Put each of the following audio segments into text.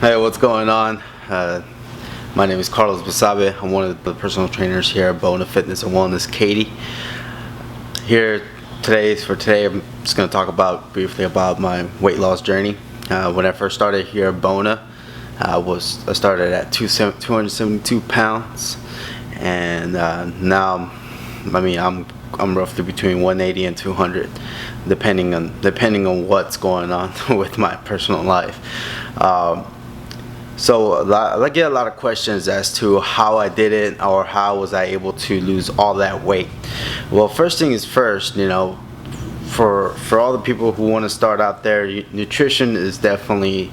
Hey, what's going on? My name is Carlos Basabe. I'm one of the personal trainers here at BONA Fitness and Wellness Katy. Here today, I'm just going to talk briefly about my weight loss journey. When I first started here at BONA, I started at 272 pounds, and now, I'm roughly between 180 and 200, depending on what's going on with my personal life. So I get a lot of questions as to how I did it, or how was I able to lose all that weight. Well, first thing is first, for all the people who want to start out there, nutrition is definitely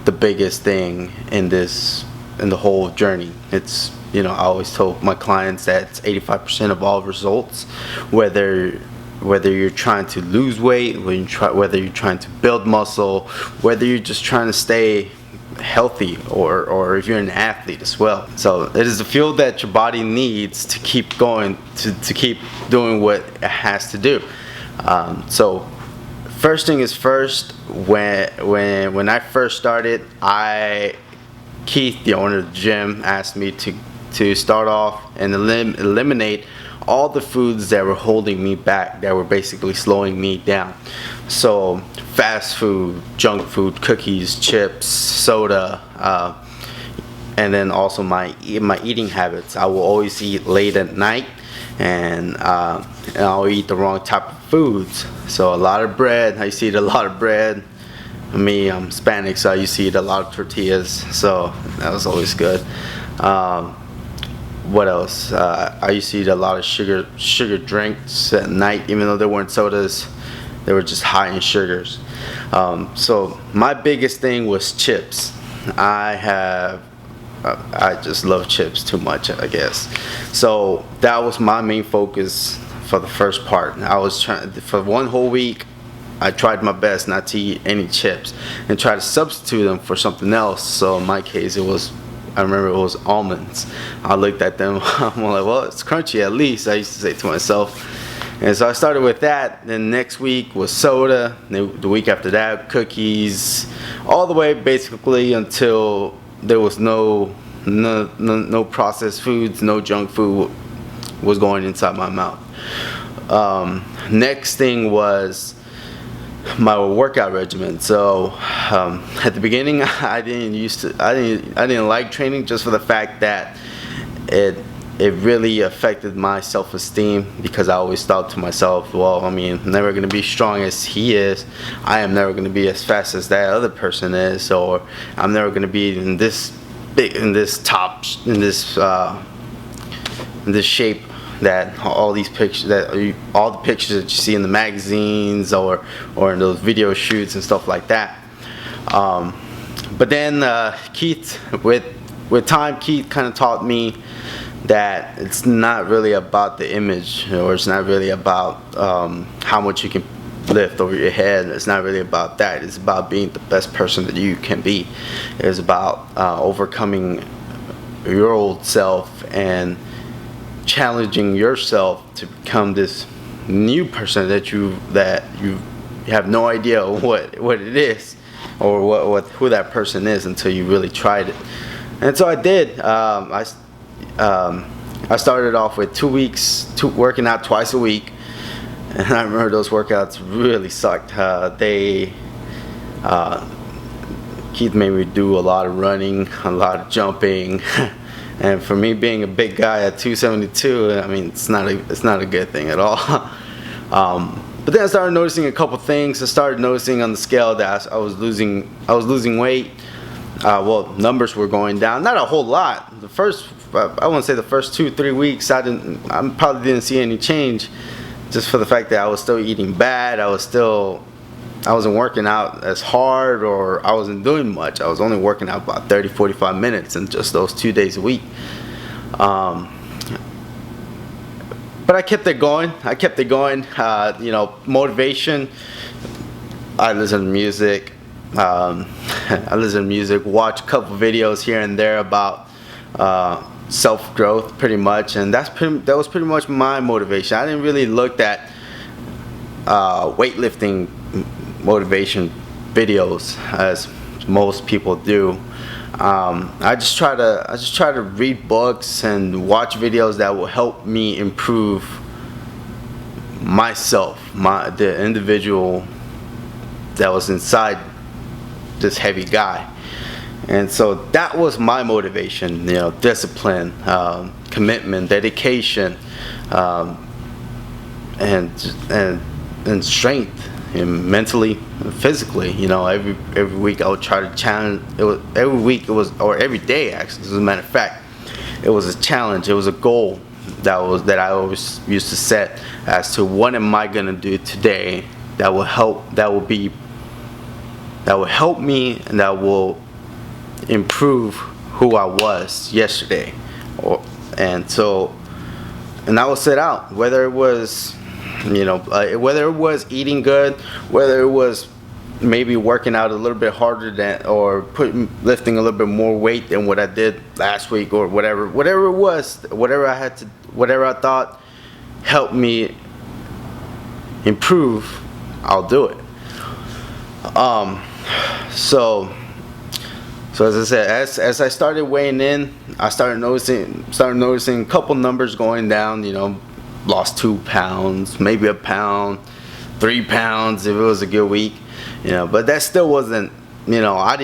the biggest thing in the whole journey. It's, I always told my clients that it's 85% of all results, whether you're trying to lose weight, whether you're trying to build muscle, whether you're just trying to stay healthy, or if you're an athlete as well. So it is the fuel that your body needs to keep going, to keep doing what it has to do. So first thing is first, when I first started, Keith, the owner of the gym, asked me to start off and eliminate all the foods that were holding me back, that were basically slowing me down. So fast food, junk food, cookies, chips, soda, and then also my eating habits. I will always eat late at night, and I'll eat the wrong type of foods. So a lot of bread. I used to eat a lot of bread. I'm Hispanic, so I used to eat a lot of tortillas, so that was always good. What else? I used to eat a lot of sugar drinks at night, even though they weren't sodas. They were just high in sugars. So my biggest thing was chips. I just love chips too much, I guess. So that was my main focus for the first part. I was trying, for one whole week, I tried my best not to eat any chips and try to substitute them for something else. So in my case, I remember it was almonds. I looked at them, I'm like, well, it's crunchy at least, I used to say to myself. And so I started with that. Then next week was soda. The week after that, cookies. All the way basically until there was no processed foods, no junk food was going inside my mouth. Next thing was my workout regimen. So at the beginning, I didn't like training, just for the fact that it really affected my self-esteem, because I always thought to myself, well, I'm never going to be strong as he is. I am never going to be as fast as that other person is, or I'm never going to be in this shape that all the pictures that you see in the magazines or in those video shoots and stuff like that. But then Keith, with time, Keith kind of taught me that it's not really about the image, or it's not really about how much you can lift over your head. It's not really about that. It's about being the best person that you can be. It's about overcoming your old self and challenging yourself to become this new person that you have no idea what it is, or who that person is, until you really tried it. And so I did. I started off with 2 weeks working out twice a week, and I remember those workouts really sucked. Keith made me do a lot of running, a lot of jumping. And for me, being a big guy at 272, it's not a good thing at all. But then I started noticing a couple things. I started noticing on the scale that I was losing weight. Well, numbers were going down, not a whole lot. I wouldn't say the first 2-3 weeks, I probably didn't see any change, just for the fact that I was still eating bad. I wasn't working out as hard, or I wasn't doing much. I was only working out about 30-45 minutes in just those 2 days a week. But I kept it going. Motivation. I listen to music. Watch a couple videos here and there about self-growth, pretty much, and that was pretty much my motivation. I didn't really look at weightlifting motivation videos as most people do. I just try to read books and watch videos that will help me improve myself, the individual that was inside this heavy guy. And so that was my motivation, discipline, commitment, dedication, and strength, and mentally, physically. Every week I would try to challenge. Every day actually. As a matter of fact, it was a challenge. It was a goal that I always used to set as to what am I gonna do today that will help me, and that will improve who I was yesterday. And I would set out, whether it was eating good, whether it was maybe working out a little bit harder or lifting a little bit more weight than what I did last week, or whatever it was, whatever I thought helped me improve, I'll do it. So as I said, as I started weighing in, I started noticing a couple numbers going down. Lost 2 pounds, maybe a pound, 3 pounds if it was a good week. But that still wasn't. I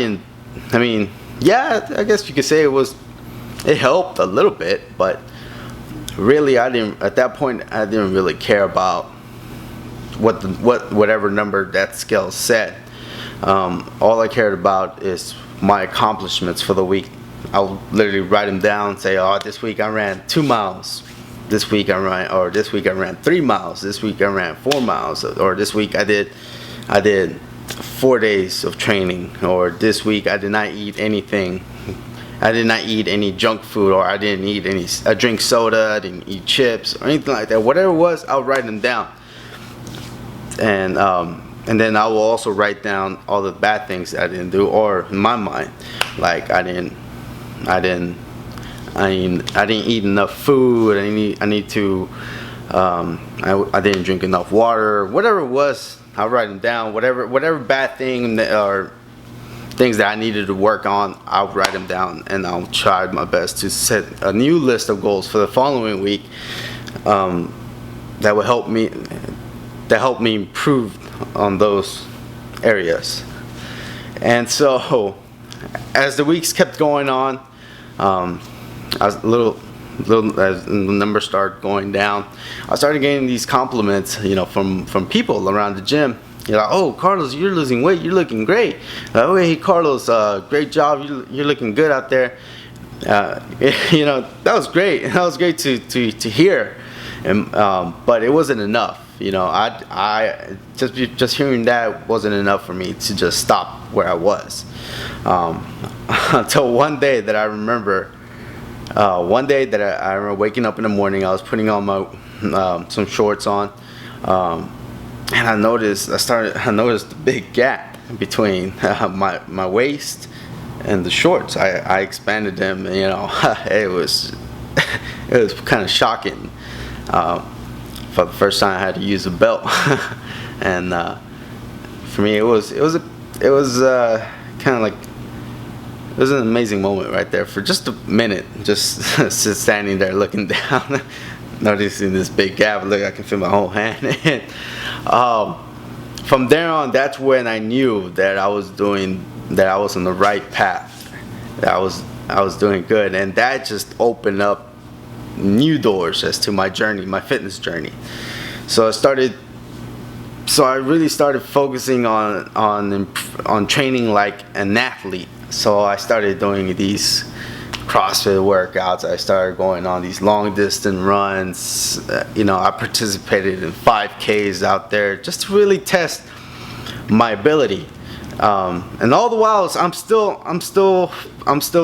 guess you could say it helped a little bit, but really at that point I didn't really care about whatever number that scale said. All I cared about is my accomplishments for the week. I'll literally write them down, say, this week I ran 2 miles. This week I ran 3 miles. This week I ran 4 miles. Or this week I did 4 days of training. Or this week I did not eat anything. I did not eat any junk food, or I didn't eat I drink soda, I didn't eat chips, or anything like that. Whatever it was, I'll write them down. And then I will also write down all the bad things that I didn't do, or in my mind, like I didn't eat enough food. I didn't drink enough water. Whatever it was, I'll write them down. Whatever bad thing or things that I needed to work on, I'll write them down, and I'll try my best to set a new list of goals for the following week that will help me improve on those areas. And so as the weeks kept going on, as the numbers started going down, I started getting these compliments, from people around the gym. Oh, Carlos, you're losing weight, you're looking great. Oh, hey, Carlos, great job, you're looking good out there. That was great. That was great to hear. And but it wasn't enough. I just hearing that wasn't enough for me to just stop where I was. Until one day that I remember. I remember waking up in the morning. I was putting on my some shorts on, and I noticed the big gap between my waist and the shorts. I expanded them. It was kind of shocking. For the first time, I had to use a belt, and for me, it was kind of like. It was an amazing moment right there for just a minute, just standing there looking down, noticing this big gap. Look, I can feel my whole hand. And, from there on, that's when I knew that I was on the right path, that I was doing good, and that just opened up new doors as to my journey, my fitness journey. So I really started focusing on training like an athlete. So I started doing these CrossFit workouts. I started going on these long distance runs. I participated in 5Ks out there just to really test my ability. And all the while, I'm still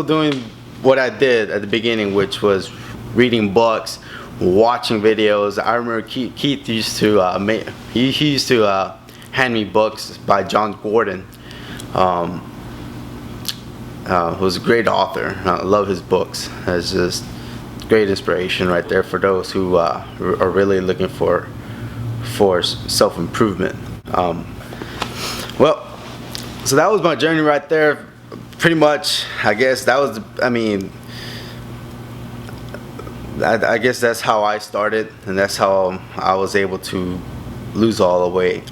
doing what I did at the beginning, which was reading books, watching videos. I remember Keith used to hand me books by John Gordon. Who's a great author. I love his books. It's just great inspiration right there for those who are really looking for self-improvement. So that was my journey right there. pretty much, I guess that was, I mean, I guess that's how I started, and that's how I was able to lose all the weight.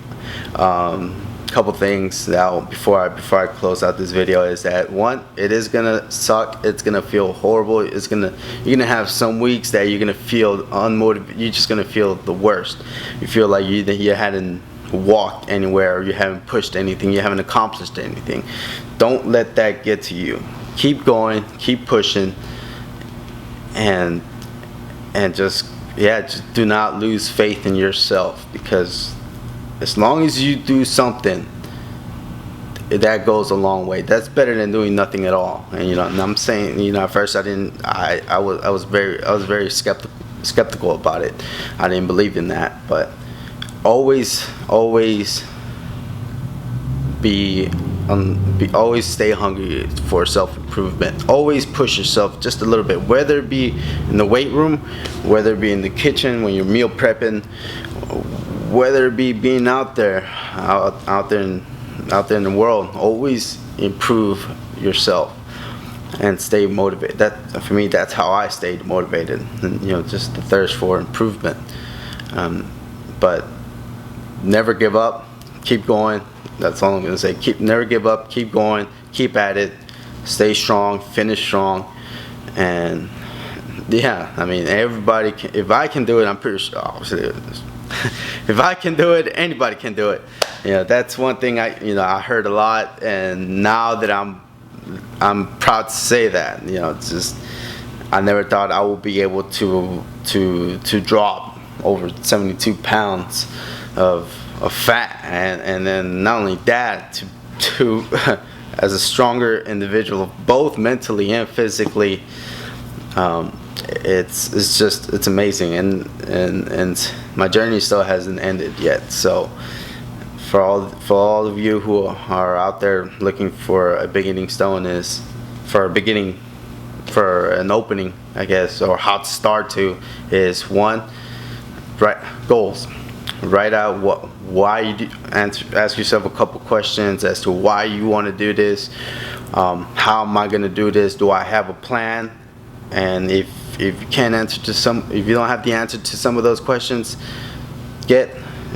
Couple things now before I close out this video is that, one, it is gonna suck. It's gonna feel horrible. You're gonna have some weeks that you're gonna feel unmotivated. You're just gonna feel the worst. You feel like you hadn't walked anywhere, you haven't pushed anything, you haven't accomplished anything. Don't let that get to you. Keep going, keep pushing, and just do not lose faith in yourself, because as long as you do something, that goes a long way. That's better than doing nothing at all. And and I'm saying, at first I was very skeptical about it. I didn't believe in that, but always always stay hungry for self-improvement. Always push yourself just a little bit, whether it be in the weight room, whether it be in the kitchen when you're meal prepping, whether it be being out there in the world. Always improve yourself and stay motivated. That, for me, that's how I stayed motivated, and just the thirst for improvement. But never give up, keep going. That's all I'm gonna say. Never give up, keep going, keep at it, stay strong, finish strong. And yeah, I mean, everybody can. If I can do it, I'm pretty sure, obviously, if I can do it, anybody can do it. That's one thing I heard a lot, and now that I'm proud to say that. It's just, I never thought I would be able to drop over 72 pounds of fat, and then not only that, to as a stronger individual, both mentally and physically. It's amazing, and my journey still hasn't ended yet. So for all of you who are out there looking for a beginning stone, for an opening, I guess, or how to start is, one, goals. Write out why you do, ask yourself a couple questions as to why you want to do this. How am I going to do this? Do I have a plan? And if you can't if you don't have the answer to some of those questions,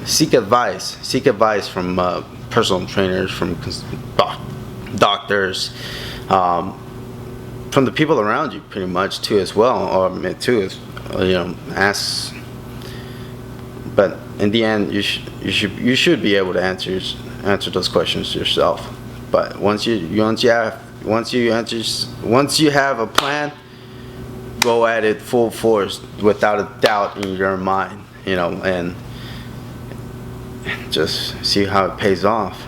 seek advice from personal trainers, from doctors, from the people around you, pretty much, too, as well. Or ask. But in the end, you should be able to answer those questions yourself. But once you have a plan, go at it full force, without a doubt in your mind, and just see how it pays off.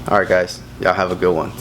All right, guys, y'all have a good one.